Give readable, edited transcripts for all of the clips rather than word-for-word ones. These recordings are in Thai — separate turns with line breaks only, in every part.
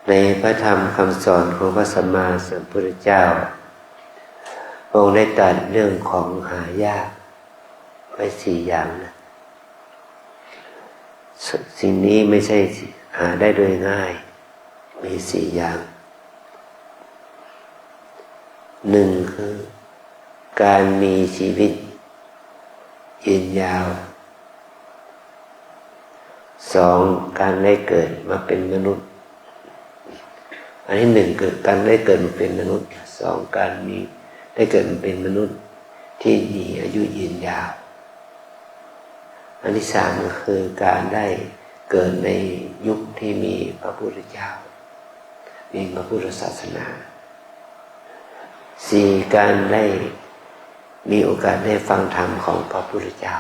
ในพระธรรมคำสอนของพระสัมมาสัมพุทธเจ้าพระองค์ได้ตรัสเรื่องของหายากไว้4 อย่างนะสิ่งนี้ไม่ใช่หาได้โดยง่ายมี4 อย่าง1คือการมีชีวิตยืนยาว2การได้เกิดมาเป็นมนุษย์อันที่1คือการได้เกิดมาเป็นมนุษย์2การมีได้เกิดมาเป็นมนุษย์ที่มีอายุยืนยาวอันที่3ก็คือการได้เกิดในยุคที่มีพระพุทธเจ้ามีพระพุทธศาสนา4การได้มีโอกาสได้ฟังธรรมของพระพุทธเจ้า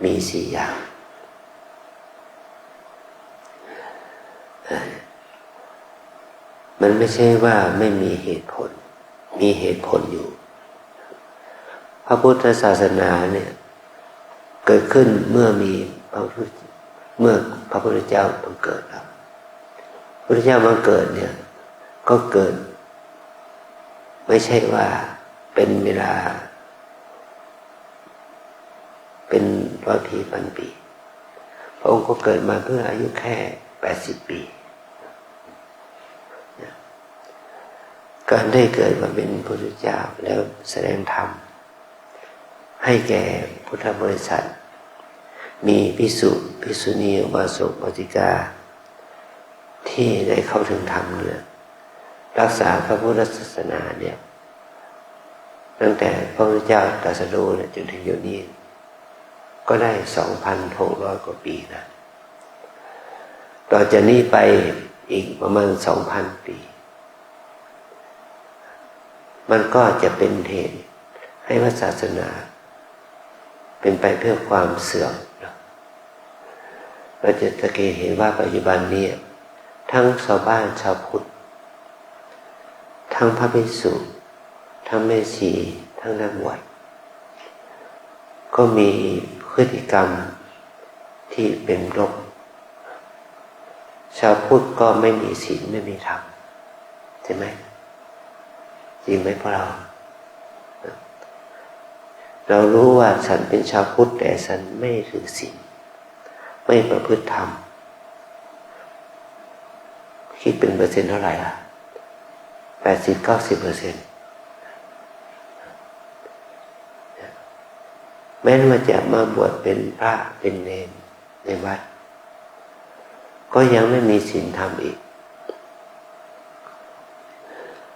มี4 อย่างมันไม่ใช่ว่าไม่มีเหตุผลมีเหตุผลอยู่พระพุทธศาสนาเนี่ยเกิดขึ้นเมื่อพระพุทธเจ้าบังเกิดครับพระพุทธเจ้าบังเกิดเนี่ยก็เกิดไม่ใช่ว่าเป็นเวลาเป็น100 ปีพันปีพระองค์ก็เกิดมาเพื่ออายุแค่80 ปีการได้เกิดมาเป็นพระพุทธเจ้าแล้วแสดงธรรมให้แก่พุทธบริษัทมีภิกษุภิกษุณีอุบาสกอุบาสิกาที่ได้เข้าถึงธรรมเนี่ยรักษาพระพุทธศาสนาเนี่ยตั้งแต่พระพุทธเจ้าตรัสรู้เนี่ยจนถึงเดี๋ยวนี้ก็ได้ 2,600 กว่าปีนะต่อจากนี้ไปอีกประมาณ 2,000 ปีมันก็จะเป็นเหตุให้พระศาสนาเป็นไปเพื่อความเสื่อมเราจะสังเกตเห็นว่าปัจจุบันนี้ทั้งชาวบ้านชาวพุทธทั้งพระภิกษุทั้งแม่ชีทั้งนักบวชก็มีพฤติกรรมที่เป็นลบชาวพุทธก็ไม่มีศีลไม่มีธรรมใช่ไหมจริงไหมพวกเรารู้ว่าฉันเป็นชาวพุทธแต่ฉันไม่ถือศีลไม่ประพฤติธรรมคิดเป็นเปอร์เซ็นต์เท่าไหร่ล่ะ80-90%แม้ว่าจะมาบวชเป็นพระเป็นเณรในวัดก็ยังไม่มีศีลธรรมอีก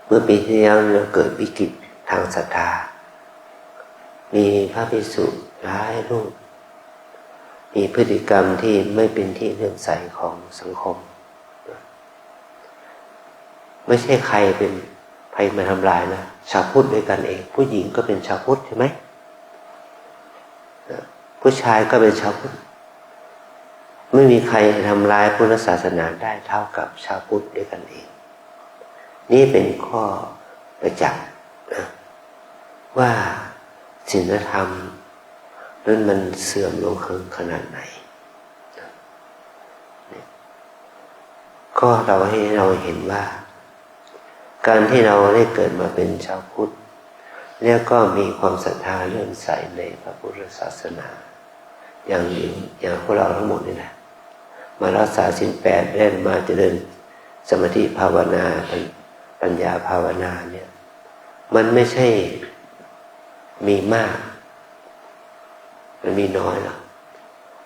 เมื่อปีที่แล้วเราเกิดวิกฤตทางศรัทธามีพระภิกษุหลายรูปมีพฤติกรรมที่ไม่เป็นที่เลื่อมใสของสังคมไม่ใช่ใครมาทำลายนะชาวพุทธด้วยกันเองผู้หญิงก็เป็นชาวพุทธใช่ไหมผู้ชายก็เป็นชาวพุทธไม่มีใครทำลายพุทธศาสนาได้เท่ากับชาวพุทธด้วยกันเองนี่เป็นข้อประจักษ์นะว่าศีลธรรมนั้นมันเสื่อมลงขนาดไหนก็ให้เราเห็นว่าการที่เราได้เกิดมาเป็นชาวพุทธแล้วก็มีความศรัทธาเลื่อมใสในพระพุทธศาสนาอย่างพวกเราทั้งหมดนี่แหละมารักษาศีล 8ได้มาเจริญสมาธิภาวนาปัญญาภาวนาเนี่ยมันไม่ใช่มีมากมันมีน้อยหรอก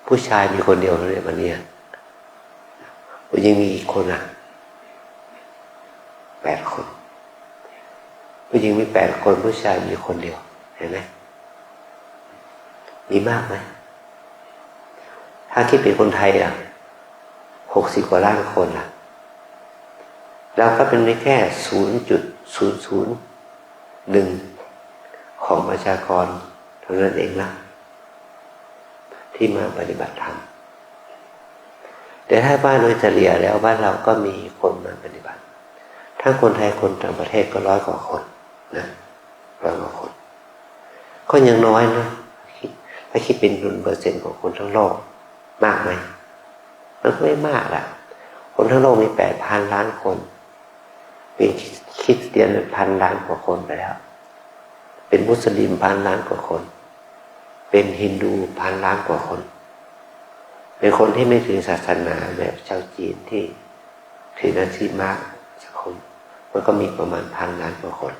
ผู้ชายมีคนเดียวเท่านั้นวันนี้ผู้หญิงมีกี่คน8 คนผู้หญิงมี8 คนผู้ชายมีคนเดียวเห็นไหมมีมากไหมถ้าคิดเป็นคนไทย60 กว่าล้านคนเราก็เป็นแค่ 0.001 ของประชากรเท่านั้นเองนะที่มาปฏิบัติธรรมแต่ถ้าบ้านโดยเฉลี่ยแล้วบ้านเราก็มีคนมาปฏิบัติทั้งคนไทยคนต่างประเทศก็100 กว่าคนนะ100 กว่าคนก็ยังน้อยนะถ้าคิดเป็นเปอร์เซ็นต์ของคนทั้งโลกมากไหมมันไม่มากล่ะ คนทั้งโลกมี8,000 ล้านคนเป็นคริสเตียน1,000 ล้านกว่าคนไปแล้วเป็นมุสลิม1,000 ล้านกว่าคนเป็นฮินดู1,000 ล้านกว่าคนเป็นคนที่ไม่ถือศาสนาแบบชาวจีนที่ถือนาซีมากสักคนมันก็มีประมาณ1,000 ล้านกว่าคน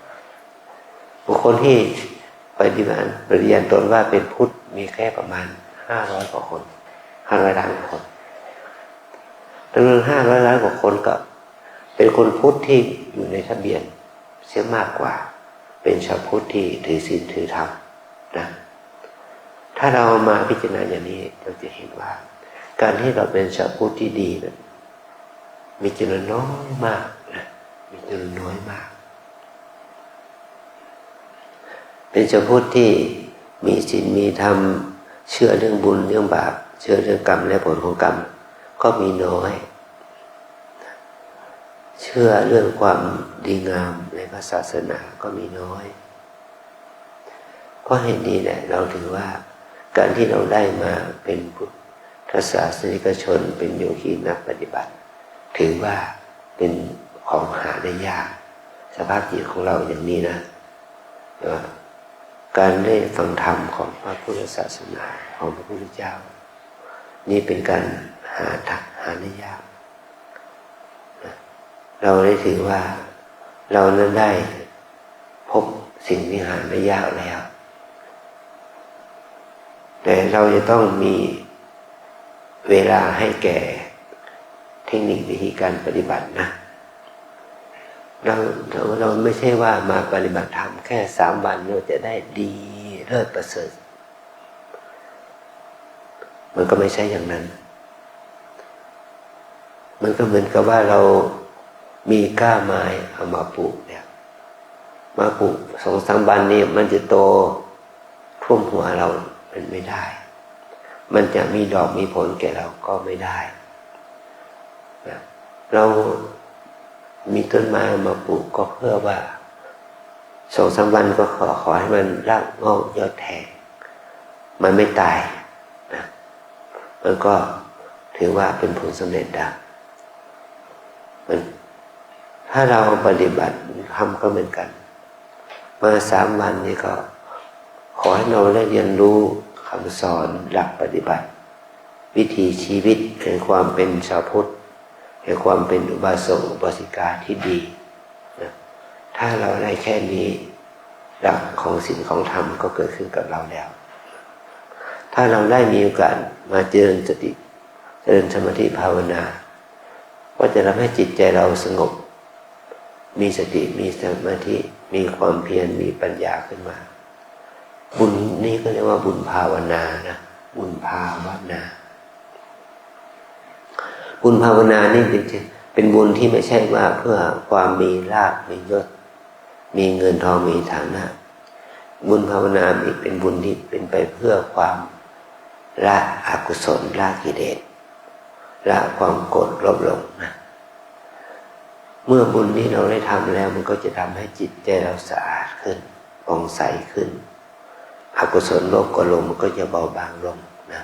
บุคคลที่ปฏิญาณตนว่าเป็นพุทธมีแค่ประมาณ500 กว่าคน500 ล้านคนจำนวน500 ล้านกว่าคนก็เป็นคนพุทธที่อยู่ในทะเบียนเสียมากกว่าเป็นชาวพุทธที่ถือศีลถือธรรมนะถ้าเรามาพิจารณาอย่างนี้เราจะเห็นว่าการที่เราเป็นชาวพุทธที่ดีนะมีจำนวนน้อยมากนะมีจำนวนน้อยมากเป็นชาวพุทธที่มีศีลมีธรรมเชื่อเรื่องบุญเรื่องบาปเชื่อเรื่องกรรมและผลของกรรมก็มีน้อยเชื่อเรื่องความดีงามในพระศาสนาก็มีน้อยเพราะเหตุนี้แหละเราถือว่าการที่เราได้มาเป็นพุทธศาสนิกชนเป็นโยคีนักปฏิบัติถือว่าเป็นของหาได้ยากสภาพจิตของเราอย่างนี้นะการได้ฟังธรรมของพระพุทธศาสนาของพระพุทธเจ้านี่เป็นการหาได้ยากเราได้ถือว่าเรานั้นได้พบสิ่งที่หาได้ยากแล้วแต่เราจะต้องมีเวลาให้แก่เทคนิควิธีการปฏิบัตินะเราไม่ใช่ว่ามาปฏิบัติธรรมแค่3 วันเราจะได้ดีเลิศประเสริฐมันก็ไม่ใช่อย่างนั้นมันก็เหมือนกับว่าเรามีก้าไม้เอามาปลูกเนี่ยมาปลูก2-3 วันนี้มันจะโตท่วมหัวเราเป็นไม่ได้มันจะมีดอกมีผลแก่เราก็ไม่ได้เรามีต้นไม้มาปลูกก็เพื่อว่า2-3 วันก็ขอให้มันรากงอกยอดแทงมันไม่ตายนะมันก็ถือว่าเป็นผลสำเร็จได้ถ้าเราปฏิบัติทำก็เหมือนกันมา3 วันนี้ก็ขอให้เราได้เรียนรู้คำสอนหลักปฏิบัติวิถีชีวิตแห่งความเป็นชาวพุทธแห่งความเป็นอุบาสกอุบาสิกาที่ดีนะถ้าเราได้แค่นี้หลักของศีลของธรรมก็เกิดขึ้นกับเราแล้วถ้าเราได้มีโอกาสมาเจริญสติเจริญสมาธิภาวนาก็จะทำให้จิตใจเราสงบมีสติมีสมาธิมีความเพียรมีปัญญาขึ้นมาบุญนี้ก็เรียกว่าบุญภาวนานะบุญภาวนาบุญภาวนานี่เป็นบุญที่ไม่ใช่ว่าเพื่อความมีลาภมียศมีเงินทองมีฐานะบุญภาวนาอีกเป็นบุญที่เป็นไปเพื่อความละอกุศลละกิเลสละความโกรธโลภหลงนะเมื่อบุญนี้เราได้ทำแล้วมันก็จะทำให้จิตใจเราสะอาดขึ้นผ่องใสขึ้นอกุศลโลภโกรธหลงมันก็จะเบาบางลงนะ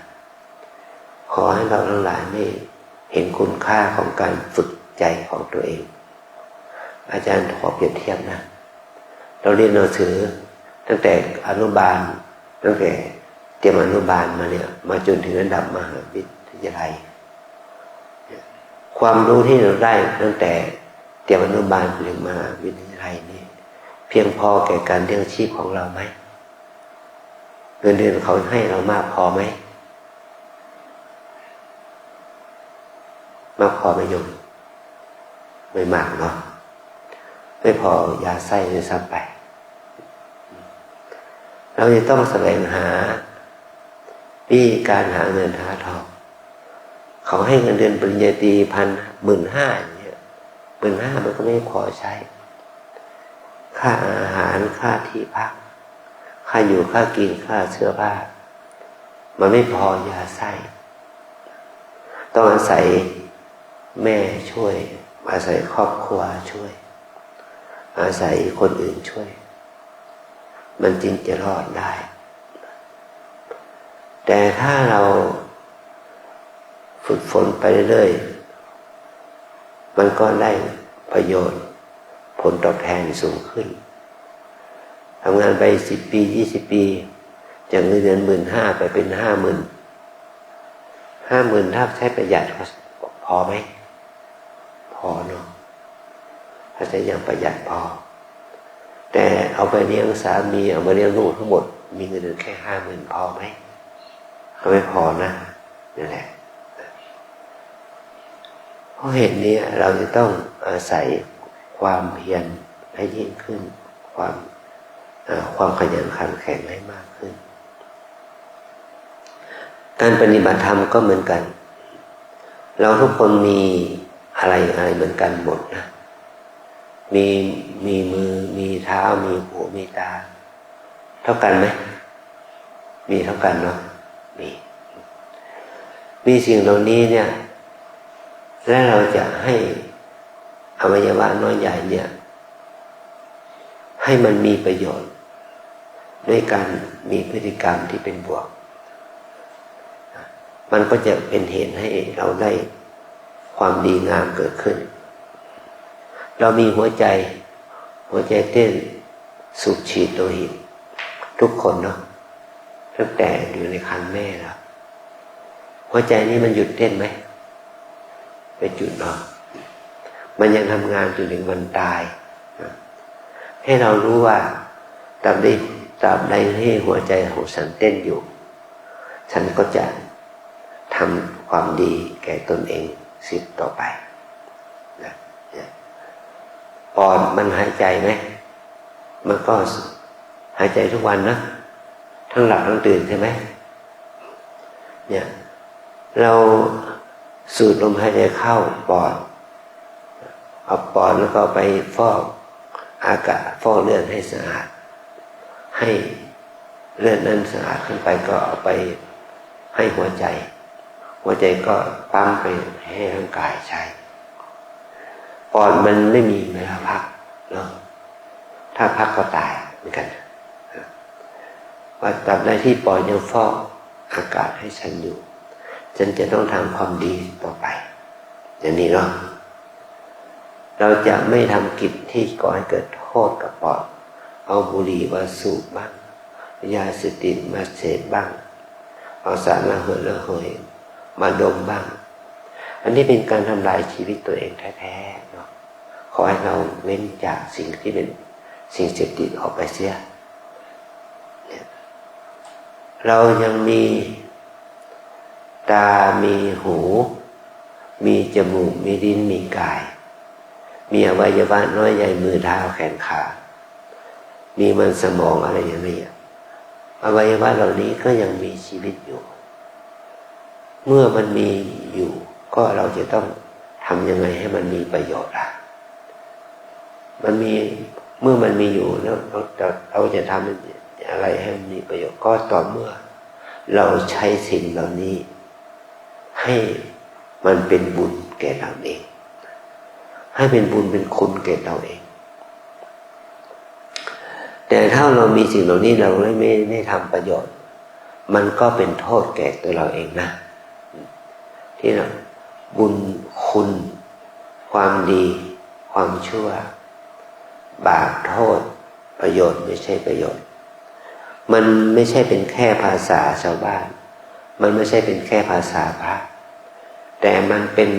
ขอให้เราทั้งหลายไม่เห็นคุณค่าของการฝึกใจของตัวเองอาจารย์ขอเปรียบเทียบนะเราเรียนหนังสือตั้งแต่อนุบาลตั้งแต่เตรียมอนุบาลมาเนี่ยมาจนถึงระดับมหาวิทยาลัยความรู้ที่เราได้ตั้งแต่เตรียมอนุบาลถึงมหาวิทยาลัยนี่เพียงพอแก่การเลี้ยงชีพของเราไหมเงินเดือนเขาให้เรามากพอไหมมากพอไหมโยมไม่มากเนาะไม่พอยาไส้เลยซ้ำไปเราจะต้องแสวงหาวิธีการหาเงินหาทองเขาให้เงินเดือนปริญญาตรี15,000อย่างเงี้ย15,000มันก็ไม่พอใช้ค่าอาหารค่าที่พักค่าอยู่ค่ากินค่าเสื้อผ้ามันไม่พอยาไส้ต้องอาศัยแม่ช่วยอาศัยครอบครัวช่วยอาศัยคนอื่นช่วยมันจึงจะรอดได้แต่ถ้าเราฝึกฝนไปเรื่อย มันก็ได้ประโยชน์ผลตอบแทนสูงขึ้นทำงานไป10 ปี20 ปีจากเงินเดือน15,000ไปเป็น50,000ถ้าใช้ประหยัดพอไหมพอเนาะถ้าใช้อย่างประหยัดพอแต่เอาไปเลี้ยงสามีเอามาเลี้ยงลูกทั้งหมดมีเงินเดือนแค่50,000พอไหมก็ไม่พอนะนั่นแหละเพราะเหตุนี้เราจะต้องอาศัยความเพียรให้ยิ่งขึ้นความขยันขันแข็งให้มากขึ้นการปฏิบัติธรรมก็เหมือนกันเราทุกคนมีอะไรเหมือนกันหมดนะมีมือมีเท้ามีหูมีตาเท่ากันไหมมีเท่ากันเนาะมีสิ่งเหล่านี้เนี่ยและเราจะให้อวัยวะน้อยใหญ่เนี่ยให้มันมีประโยชน์ด้วยการมีพฤติกรรมที่เป็นบวกมันก็จะเป็นเหตุให้เราได้ความดีงามเกิดขึ้นเรามีหัวใจเต้นสูบฉีดโลหิตทุกคนเนาะตั้งแต่อยู่ในครรภ์แม่แล้วหัวใจนี้มันหยุดเต้นไหมไปจุดเนาะมันยังทำงานจนถึงวันตายให้เรารู้ว่าตราบใดที่หัวใจของฉันเต้นอยู่ฉันก็จะทำความดีแก่ตนเองสืบต่อไปนะปอดมันหายใจไหมมันก็หายใจทุกวันนะทั้งหลับทั้งตื่นใช่ไหมเนี่ยเราสูดลมหายใจเข้าปอดเอาปอดแล้วก็ไปฟอกอากาศฟอกเลือดให้สะอาดให้เลือดนั้นสะอาดขึ้นไปก็เอาไปให้หัวใจก็ปั๊มไปให้ร่างกายใช้ปอดมันไม่มีเวลาพักเนาะถ้าพักก็ตายเหมือนกันว่าตราบใดที่ปอดยังฟอกอากาศให้ฉันอยู่ฉันจะต้องทำความดีต่อไปอย่างนี้เนาะเราจะไม่ทำกิจที่ก่อให้เกิดโทษกับปอดเอาบุหรี่มาสูบบ้างยาเสพติดมาเสพบ้างเอาสารระเหยมาดมบ้างอันนี้เป็นการทำลายชีวิตตัวเองแท้ๆเนาะขอให้เราเว้นจากสิ่งที่เป็นสิ่งเสพติดออกไปเสียเรายังมีตามีหูมีจมูกมีลิ้นมีกายมีอวัยวะน้อยใหญ่มือเท้าแขนขามีมันสมองอะไรอย่างนี้อวัยวะเหล่านี้ก็ยังมีชีวิตอยู่เมื่อมันมีอยู่ก็เราจะต้องทำยังไงให้มันมีประโยชน์ล่ะมันมีเมื่อมันมีอยู่แล้วเราจะทำอะไรให้มันมีประโยชน์ก็ต่อเมื่อเราใช้สิ่งเหล่านี้ให้มันเป็นบุญแก่เราเองให้เป็นบุญเป็นคุณแก่เราเองแต่ถ้าเรามีสิ่งเหล่านี้เราไม่ทำประโยชน์มันก็เป็นโทษแก่ตัวเราเองนะที่เราบุญคุณความดีความชั่วบาปโทษประโยชน์ไม่ใช่ประโยชน์มันไม่ใช่เป็นแค่ภาษาชาวบ้านมันไม่ใช่เป็นแค่ภาษาพระแต่มันเป็น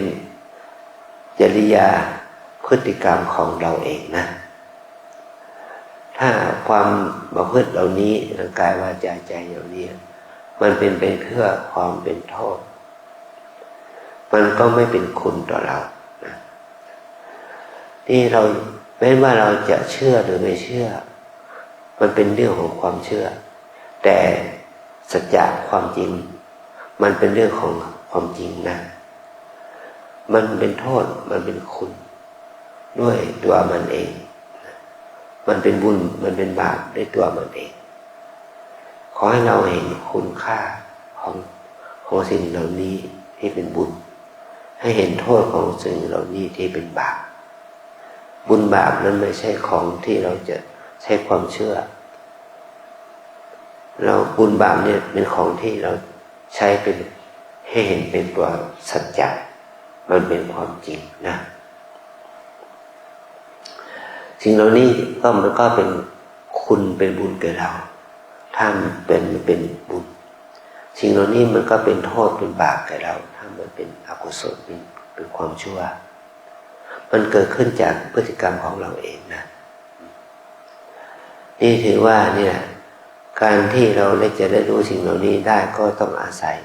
จริยาพฤติกรรมของเราเองนะถ้าความประพฤติเหล่านี้ทางกายวาจาใจเหล่านี้มันเป็นไปเพื่อความเป็นโทษมันก็ไม่เป็นคุณต่อเรานะนี่เราแม้ว่าเราจะเชื่อหรือไม่เชื่อมันเป็นเรื่องของความเชื่อแต่สัจจะความจริงมันเป็นเรื่องของความจริงนะมันเป็นโทษมันเป็นคุณด้วยตัวมันเองมันเป็นบุญมันเป็นบาปด้วยตัวมันเองขอให้เราเห็นคุณค่าของสิ่งเหล่านี้ที่เป็นบุญให้เห็นโทษของสิ่งเหล่านี้ที่เป็นบาปบุญบาปนั้นไม่ใช่ของที่เราจะใช้ความเชื่อเราบุญบาปเนี่ยเป็นของที่เราใช้เป็นให้เห็นเป็นตัวสัจจะมันเป็นความจริงนะ สิ่งเหล่านี้มันก็เป็นคุณเป็นบุญแก่เราถ้ามันเป็นบุญสิ่งเหล่านี้มันก็เป็นโทษเป็นบาปแก่เราถ้ามันเป็นอกุศลเป็นความชั่วมันเกิดขึ้นจากพฤติกรรมของเราเองนะนี่ถือว่าเนี่ยการที่เราจะได้รู้สิ่งเหล่านี้ได้ก็ต้องอาศัย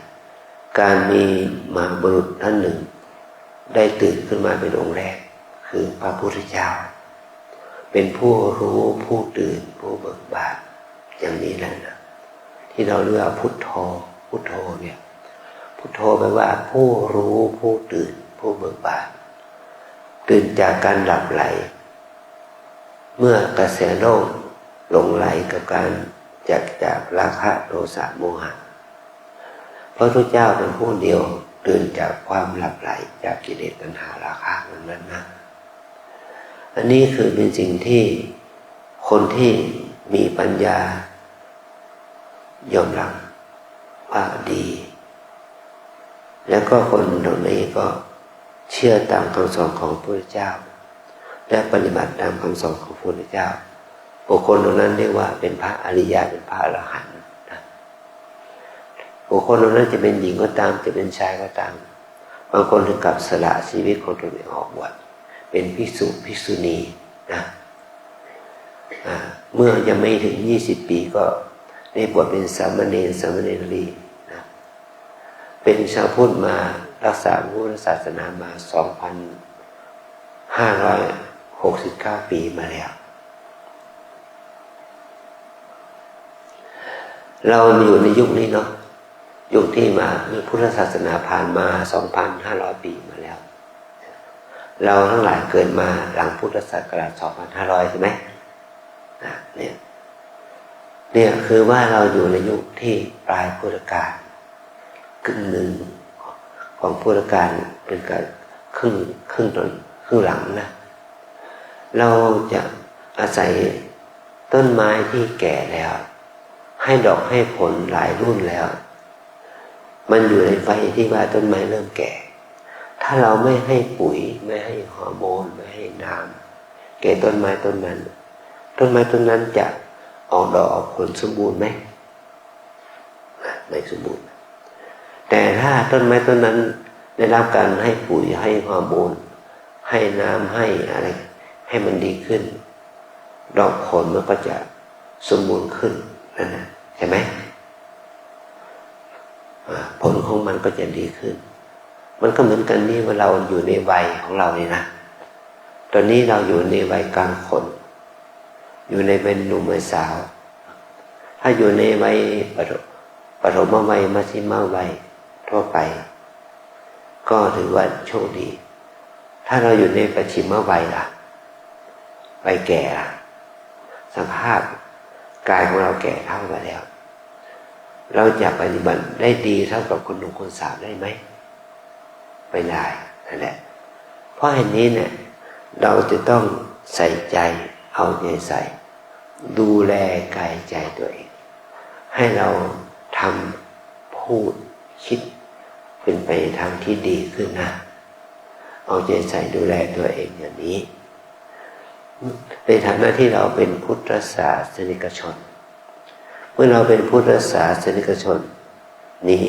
การมีมหาบุรุษท่านหนึ่งได้ตื่นขึ้นมาเป็นองค์แรกคือพระพุทธเจ้าเป็นผู้รู้ผู้ตื่นผู้เบิกบานอย่างนี้แหละนะที่เราเรียกว่าพุทโธพุทโธเนี่ยพุทโธแปลว่าผู้รู้ผู้ตื่นผู้เบิกบานตื่นจากการหลับไหลเมื่อกระแสโลกหลงไหลกับการจากราคะโทสะโมหะพระพุทธเจ้าเป็นผู้เดียวตื่นจากความหลับไหลจากกิเลสตัณหาราคะนั้นนะอันนี้คือเป็นสิ่งที่คนที่มีปัญญายอมรับว่าดี แล้วก็คนเหล่านี้ก็เชื่อตามคำสอนของพระพุทธเจ้าและปฏิบัติตามคำสอนของพระพุทธเจ้าบุคคลเหล่านั้นเรียกว่าเป็นพระอริยะเป็นพระอรหันต์นะบุคคลเหล่านั้นจะเป็นหญิงก็ตามจะเป็นชายก็ตามบางคนถึงกับสละชีวิตของตนเองออกบวชเป็นภิกษุภิกษุณีนะเมื่อยังไม่ถึง20 ปีก็ได้บวชเป็นสามเณรสามเณรีนะเป็นชาวพุทธมารักษาพุทธศาสนามา2,569 ปีมาแล้วเราอยู่ในยุคนี้เนาะยุคที่มาพุทธศาสนาผ่านมา 2,500 ปีมาแล้วเราทั้งหลายเกิดมาหลังพุทธศักราช 2,500 ใช่ไหมเนี่ยคือว่าเราอยู่ในยุคที่ปลายพุทธกาลครึ่งหนึ่งของพุทธกาลเป็นการครึ่งหลังนะเราจะอาศัยต้นไม้ที่แก่แล้วให้ดอกให้ผลหลายรุ่นแล้วมันอยู่ในวัยที่ว่าต้นไม้เริ่มแก่ถ้าเราไม่ให้ปุ๋ยไม่ให้ฮอร์โมนไม่ให้น้ำแก่ต้นไม้ต้นนั้นจะออกดอกออกผลสมบูรณ์ไหมไม่สมบูรณ์แต่ถ้าต้นไม้ต้นนั้นได้รับการให้ปุ๋ยให้ฮอร์โมนให้น้ำให้อะไรให้มันดีขึ้นดอกผลมันก็จะสมบูรณ์ขึ้นนั่นนะใช่ไหมผลของมันก็จะดีขึ้นมันก็เหมือนกันนี่ว่าเราอยู่ในวัยของเรานี่นะตอนนี้เราอยู่ในวัยกลางคนอยู่ในเป็นหนุ่มวัยสาวถ้าอยู่ในวัยปฐมวัยมัธยมวัยทั่วไปก็ถือว่าโชคดีถ้าเราอยู่ในปัจฉิมวัยล่ะวัยแก่ล่ะสภาพกายของเราแก่เท่ากันแล้วเราจะปฏิบัติได้ดีเท่ากับคนหนุ่มคนสาวได้ไหมไม่ได้นั่นแหละเพราะเหตุนี้เนี่ยเราจะต้องใส่ใจเอาใจใส่ดูแลกายใจตัวเองให้เราทำพูดคิดเป็นไปทางที่ดีขึ้นนะเอาใจใส่ดูแลตัวเองอย่างนี้ในฐานะที่เราเป็นพุทธศาสนิกชนเมื่อเราเป็นพุทธศาสนิกชนนี่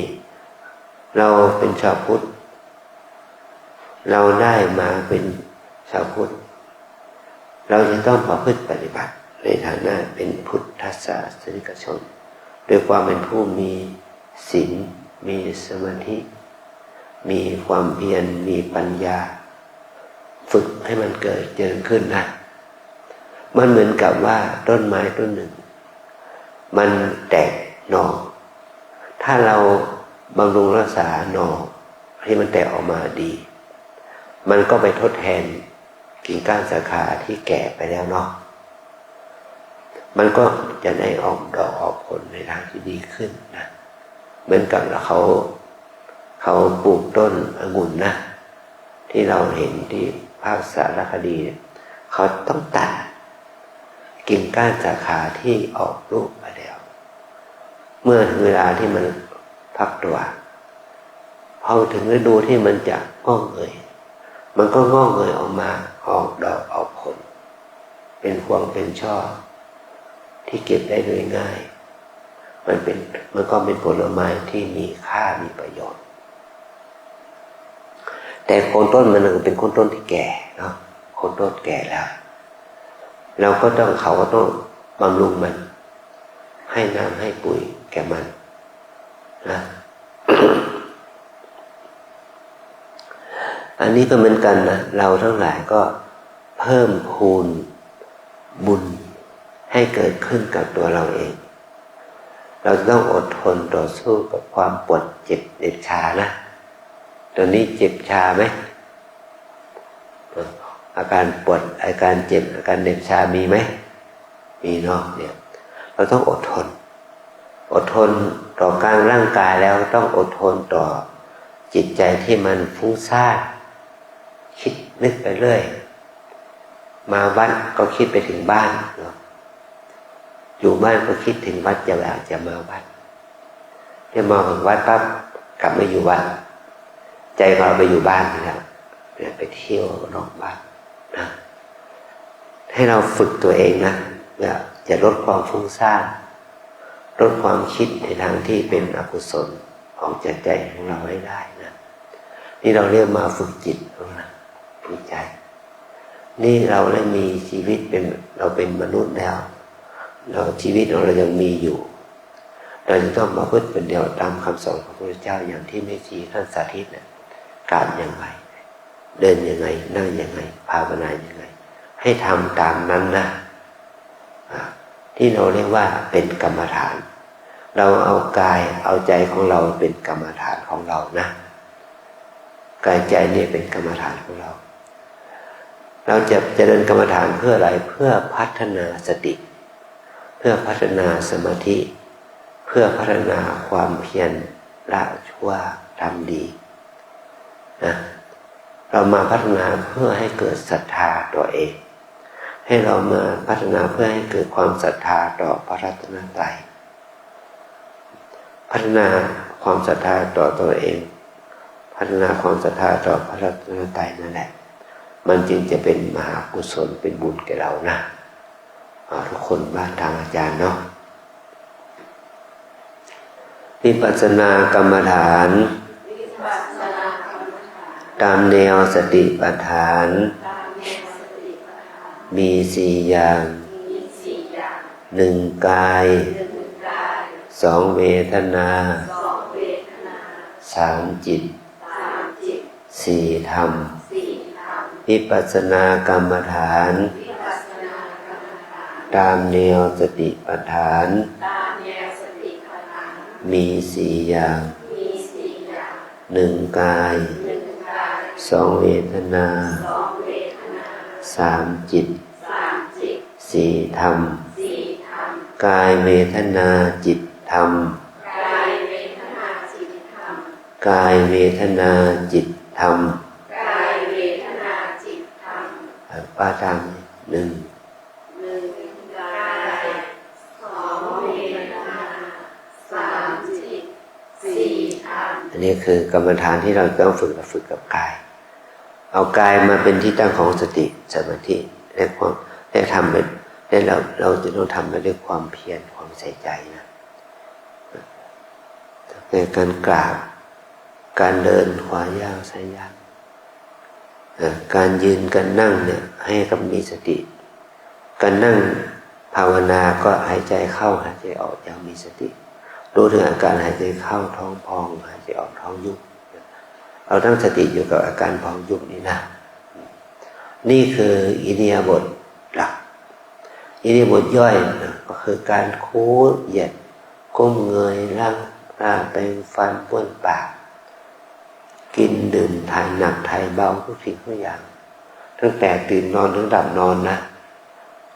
เราเป็นชาวพุทธเราได้มาเป็นชาวพุทธเราจะต้องประพฤติปฏิบัติในฐานะเป็นพุทธศาสนิกชนด้วยความเป็นผู้มีศีลมีสมาธิมีความเพียรมีปัญญาฝึกให้มันเกิดเจริญขึ้นนะมันเหมือนกับว่าต้นไม้ต้นหนึ่งมันแตกหน่อถ้าเราบำรุงรักษาหน่อให้มันแตกออกมาดีมันก็ไปทดแทนกิ่งก้านสาขาที่แก่ไปแล้วเนาะมันก็จะได้ออกดอกออกผลในทางที่ดีขึ้นนะเหมือนกับเขาปลูกต้นองุ่นนะที่เราเห็นที่ภาคสารคดีเขาต้องตัดกิ่งก้านสาขาที่ออกลูกมาแล้วเมื่อถึงเวลาที่มันพักตัวพอถึงฤดูที่มันจะงอกเงยมันก็งอกเงยออกมาออกดอกออกผล เป็นพวงเป็นช่อที่เก็บได้โดยง่ายมันก็เป็นผลไม้ที่มีค่ามีประโยชน์แต่โคนต้นมันเป็นโคนต้นที่แก่เนาะโคนต้นแก่แล้วเขาก็ต้องบำรุงมันให้น้ำให้ปุ๋ยแก่มันนะ อันนี้ก็เหมือนกันนะเราทั้งหลายก็เพิ่มพูนบุญให้เกิดขึ้นกับตัวเราเองเราต้องอดทนต่อสู้กับความปวดเจ็บเด็บชานะตอนนี้เจ็บชาไหมอาการปวดอาการเจ็บอาการเด็บชามีไหมมีเนาะเนี่ยเราต้องอดทนต่อการร่างกายแล้วต้องอดทนต่อจิตใจที่มันฟุ้งซ่านคิดนึกไปเรื่อยมาวัดก็คิดไปถึงบ้านเนาะอยู่บ้านก็คิดถึงวัดอยากจะมาวัดที่มาถึงวัดปั๊บกลับมาอยู่วัดใจเราไปอยู่บ้านแล้วไปเที่ยวนอกบ้านนะให้เราฝึกตัวเองนะจะลดความฟุ้งซ่านลดความคิดในทางที่เป็นอกุศลของใจของเราให้ได้นะนี่เราเรียกมาฝึกจิตนะฝึกใจนี่เราได้มีชีวิตเราเป็นมนุษย์แล้วชีวิตของเรายังมีอยู่เราจะต้องมาพึ่งเป็นเดียวตามคำสอนของพระพุทธเจ้าอย่างที่แม่ชีท่านสาธิตเนี่ยการยังไงเดินยังไงนั่งยังไงภาวนายังไงให้ทำตามนั้นนะที่เราเรียกว่าเป็นกรรมฐานเราเอากายเอาใจของเราเป็นกรรมฐานของเรานะกายใจนี่เป็นกรรมฐานของเราจะเจริญกรรมฐานเพื่ออะไรเพื่อพัฒนาสติเพื่อพัฒนาสมาธิเพื่อพัฒนาความเพียรละชั่วทำดีนะเรามาพัฒนาเพื่อให้เกิดศรัทธาตัวเองให้เรามาพัฒนาเพื่อให้เกิดความศรัทธาต่อพระรัตนตรัยพัฒนาความศรัทธาต่อตัวเองพัฒนาความศรัทธาต่อพระรัตนตรัยนั่นแหละมันจึงจะเป็นมหากุศลเป็นบุญแก่เรานะทุกคนบ้านทางอาจารย์เนาะวิปัสสนากรรมฐานตามแนวสติปัฏฐานมี4อย่าง1กาย2เวทนา3จิต4ธรรมวิปัสสนากรรมฐานตามแนวสติปัฏฐานมี4อย่าง1กาย2เวทนา3จิต4ธรรมกายเวทนาจิตธรรมกายเวทนาจิตธรรมป้าทำ1อันนี้คือกรรมฐานที่เราต้องฝึกกับกายเอากายมาเป็นที่ตั้งของสติสมาธิและความได้ทำไปได้เราจะต้องทำไปด้วยความเพียรความใส่ใจนะในการกราบการเดินขวาย่างซ้ายย่างการยืนการนั่งเนี่ยให้กับมีสติการนั่งภาวนาก็หายใจเข้าหายใจออกอย่างมีสติรู้ถึงอาการหายใจเข้าท้องพองหายใจออกท้องยุบเราตั้งสติอยู่กับอาการพองยุบนี่นะนี่คืออิริยาบถหลักอิริยาบถย่อยก็คือการคู้เหยียดก้มเงยล้างตาแปรงฟันบ้วนปากกินดื่มถ่ายหนักถ่ายเบาทุกสิ่งทุกอย่างตั้งแต่ตื่นนอนถึงหลับนอนนะ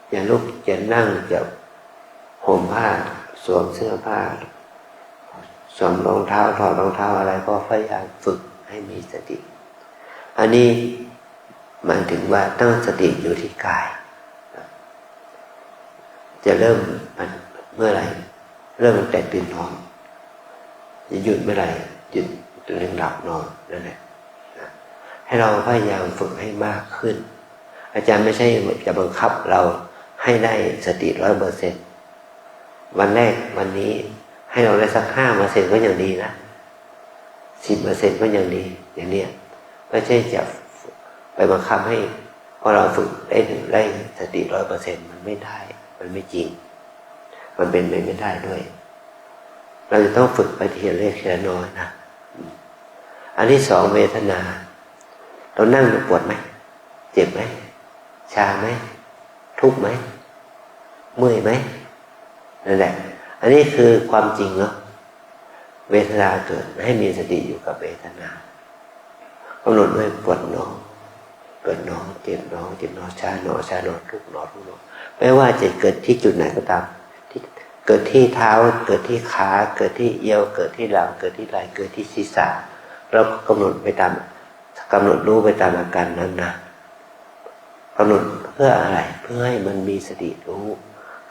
อย่าลุกจะนั่งจะห่มผ้าสวมเสื้อผ้าสวมรองเท้าถอดรองเท้าอะไรก็พยายามฝึกให้มีสติอันนี้หมายถึงว่าตั้งสติอยู่ที่กายจะเริ่มเมื่อไหร่เริ่มตั้งแต่ตื่นนอนจะหยุดเมื่อไหร่หยุดจนถึงหลับนอนนั่นแหละให้เราพยายามฝึกให้มากขึ้นอาจารย์ไม่ใช่จะบังคับเรา ให้ได้สติ100%วันแรกวันนี้ให้เราได้สัก5%ก็ยังดีนะ10%ก็ยังดีอย่างเนี้ยไม่ใช่จะไปบังคับให้พอเราฝึกได้สติ100%มันไม่ได้มันไม่จริงมันเป็นไปไม่ได้ด้วยเราจะต้องฝึกไปทีละเล็กทีละน้อยนะอันที่สองเวทนาเรานั่งปวดไหมเจ็บไหมชาไหมทุกข์ไหมเมื่อยไหมนั่นแหละอันนี้คือความจริงเนาะเวทนาเกิดให้มีสติอยู่กับเวทนากำหนดด้วยปวดหนอปวดหนอเจ็บหนอเจ็บหนอชาหนอชาหนอทุกหนอทุกหนอไม่ว่าจะเกิดที่จุดไหนก็ตามที่เกิดที่เท้าเกิดที่ขาเกิดที่เอวเกิดที่หลังเกิดที่ไหล่เกิดที่ศีรษะเรากำหนดไปตามกำหนดรู้ไปตามอาการนั้นนะกำหนดเพื่ออะไรเพื่อให้มันมีสติรู้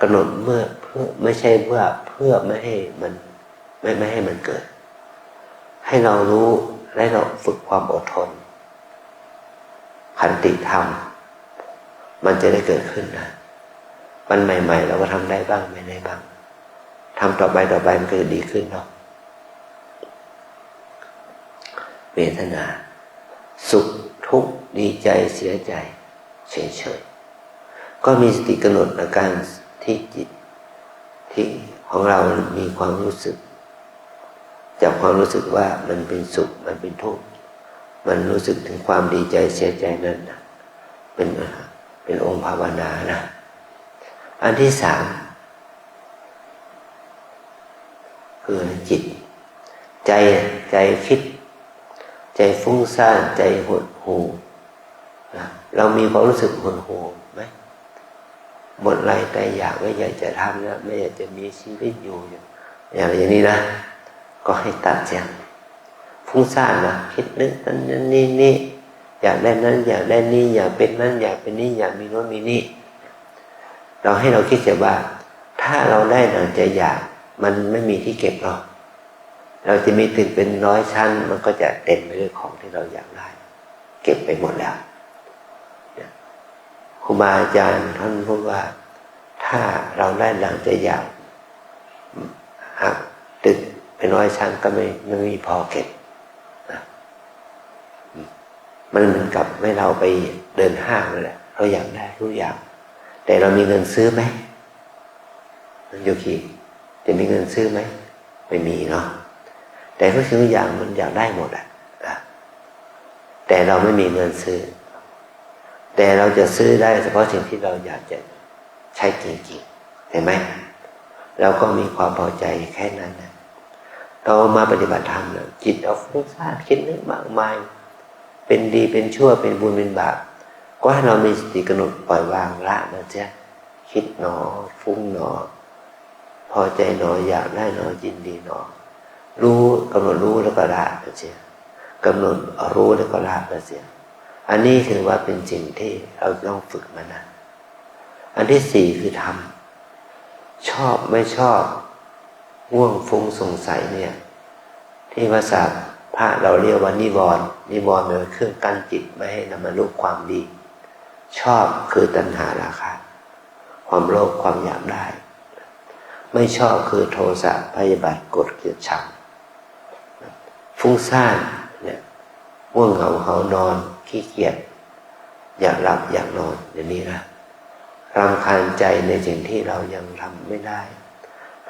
กำหนดเพื่อไม่ใช่เพื่อไม่ให้มันไม่ให้มันเกิดให้เรารู้และเราฝึกความอดทนขันติธรรมมันจะได้เกิดขึ้นนะวันใหม่ๆเราก็ทำได้บ้างไม่ได้บ้างทำต่อไปมันก็จะดีขึ้นเนาะเวทนาสุขทุกข์ดีใจเสียใจเฉยๆก็มีสติกำหนดอาการที่จิตที่ของเรามีความรู้สึกจับความรู้สึกว่ามันเป็นสุขมันเป็นทุกข์มันรู้สึกถึงความดีใจเสียใจนั่นนะเป็นองค์ภาวนานะอันที่สามคือจิตใจคิดใจฟุ้งซ่านใจหดหู่เรามีความรู้สึกหดหู่ไหมหมดอะไรแต่อยากไม่อยากจะทำนะไม่อยากจะมีชีวิตอยู่อย่างนี้นะก็ให้ตัดเสียงฟุ้งซ่านนะคิดนึกนั้นนี่อยากได้นั้นอยากได้นี่อยากเป็นนั้นอยากเป็นนี่อยากมีโน้นมีนี่เราให้เราคิดเสียว่าถ้าเราได้ดังใจอยากมันไม่มีที่เก็บหรอกเราจะมีตึกเป็น100 ชั้นมันก็จะเต็มไปด้วยของที่เราอยากได้เก็บไปหมดแล้วครูบาอาจารย์ท่านพูดว่าถ้าเราได้ดังใจอยากหากตึกเป็น100 ชั้นก็ไม่มีพอเก็บนะมันเหมือนกับให้เราไปเดินห้างนั่นแหละเราอยากได้ทุกอย่างแต่เรามีเงินซื้อไหมโยคีจะมีเงินซื้อไหมไม่มีเนาะแต่ทุกสิ่งทุกอย่างมันอยากได้หมดแต่เราไม่มีเงินซื้อแต่เราจะซื้อได้เฉพาะสิ่งที่เราอยากจะใช้จริงๆเห็นไหมเราก็มีความพอใจแค่นั้นนะเรามาปฏิบัติธรรมเนี่ยจิตเราฟุ้งซ่านคิดนึกมากมายเป็นดีเป็นชั่วเป็นบุญเป็นบาปก็ให้เรามีสติกำหนดปล่อยวางละมันจะคิดหนอฟุ้งหนอพอใจหนออยากได้หนอยินดีหนอรู้กำหนดรู้แล้วก็ละมันจะกำหนดรู้แล้วก็ละมันจะอันนี้ถือว่าเป็นสิ่งที่เราต้องฝึกมานะอันที่สี่คือทำชอบไม่ชอบง่วงฟุ้งสงสัยเนี่ยที่ภาษาพระเราเรียกว่านิวรณ์เป็นเครื่องกั้นจิตไม่ให้นำมารู้ความดีชอบคือตัณหาราคะความโลภความอยากได้ไม่ชอบคือโทสะพยาบาทโกรธเกลียดชังฟุ้งซ่านเนี่ยง่วงเหงาหานอนขี้เกียจอยากหลับอยากนอนอย่างนี้นะรำคาญใจในสิ่งที่เรายังทำไม่ได้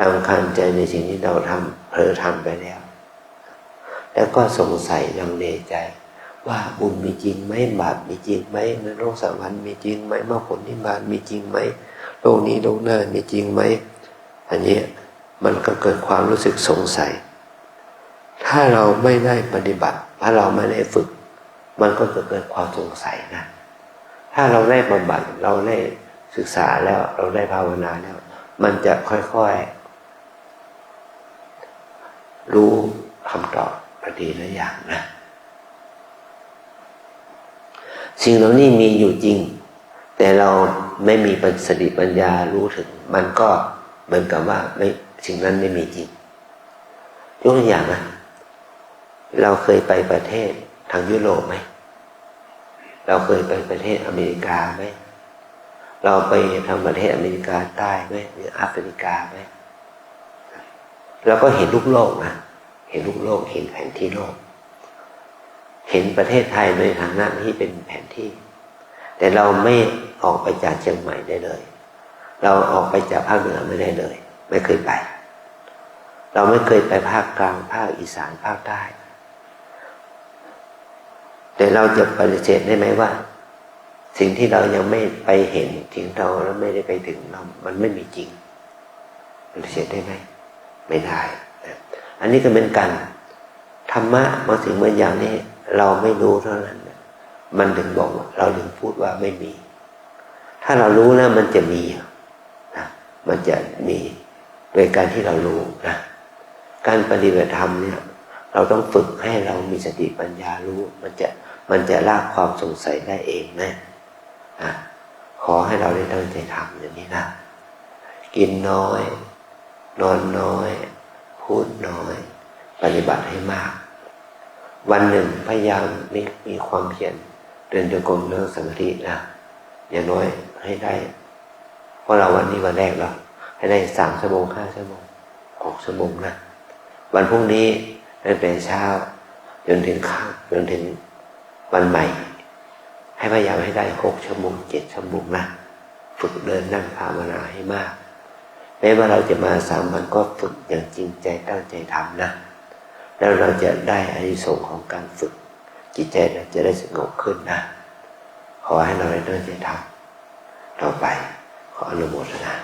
รำคาญใจในสิ่งที่เราทำเผลอทำไปแล้วแล้วก็สงสัยลังเลใจว่าบุญมีจริงไหมบาปมีจริงไหมนรกสวรรค์มีจริงไหมมรรคผลนิพพานมีจริงไหมโลกนี้โลกหน้ามีจริงไหมอันนี้มันก็เกิดความรู้สึกสงสัยถ้าเราไม่ได้ปฏิบัติถ้าเราไม่ได้ฝึกมันก็จะเกิดความสงสัยนะถ้าเราได้บำบัดเราได้ศึกษาแล้วเราได้ภาวนาแล้วมันจะค่อยๆรู้คำตอบประเด็นละอย่างนะสิ่งเหล่านี้มีอยู่จริงแต่เราไม่มีสติปัญญารู้ถึงมันก็เหมือนกับว่าสิ่งนั้นไม่มีจริงยกตัวอย่างนะเราเคยไปประเทศทางยุโรปไหมเราเคยไปประเทศอเมริกาไหม เราไปทางประเทศอเมริกาใต้ไหมหรือแอฟริกาไหมเราก็เห็นลูกโลกนะเห็นลูกโลกเห็นแผนที่โลกเห็นประเทศไทยในฐานะที่เป็นแผนที่แต่เราไม่ออกไปจากเชียงใหม่ได้เลยเราออกไปจากภาคเหนือไม่ได้เลยไม่เคยไปเราไม่เคยไปภาคกลางภาคอีสานภาคใต้แต่เราจะปฏิเสธได้ไหมว่าสิ่งที่เรายังไม่ไปเห็นถึงเราแล้วไม่ได้ไปถึงเรามันไม่มีจริงปฏิเสธได้ไหมไม่ได้อันนี้ก็เป็นการธรรมะบางสิ่งบางอย่างนี่เราไม่รู้เท่านั้นมันถึงบอกว่าเราถึงพูดว่าไม่มีถ้าเรารู้แล้วมันจะมีนะมันจะมีโดยการที่เรารู้นะการปฏิบัติธรรมเนี่ยเราต้องฝึกให้เรามีสติปัญญารู้มันจะละความสงสัยได้เองนะขอให้เราได้ตั้งใจทำอย่างนี้นะกินน้อยนอนน้อยพูดน้อยปฏิบัติให้มากวันหนึ่งพยายามมีความเพียรเดินจงกรมเรื่องสมาธินะอย่างน้อยให้ได้เพราะเราวันนี้วันแรกเราให้ได้3 ชั่วโมง5 ชั่วโมง6 ชั่วโมงนะวันพรุ่งนี้ตั้งแต่เช้าจนถึงค่ำจนถึงวันใหม่ให้พยายามให้ได้6 ชั่วโมง7 ชั่วโมงนะฝึกเดินนั่งภาวนาให้มากแม้ว่าเราจะมา3 วันก็ฝึกอย่างจริงใจตั้งใจทำนะแล้วเราจะได้อานิสงส์ของการฝึกจิตใจเราจะได้สงบขึ้นนะขอให้เราได้ตั้งใจทำต่อไปขออนุโมทนา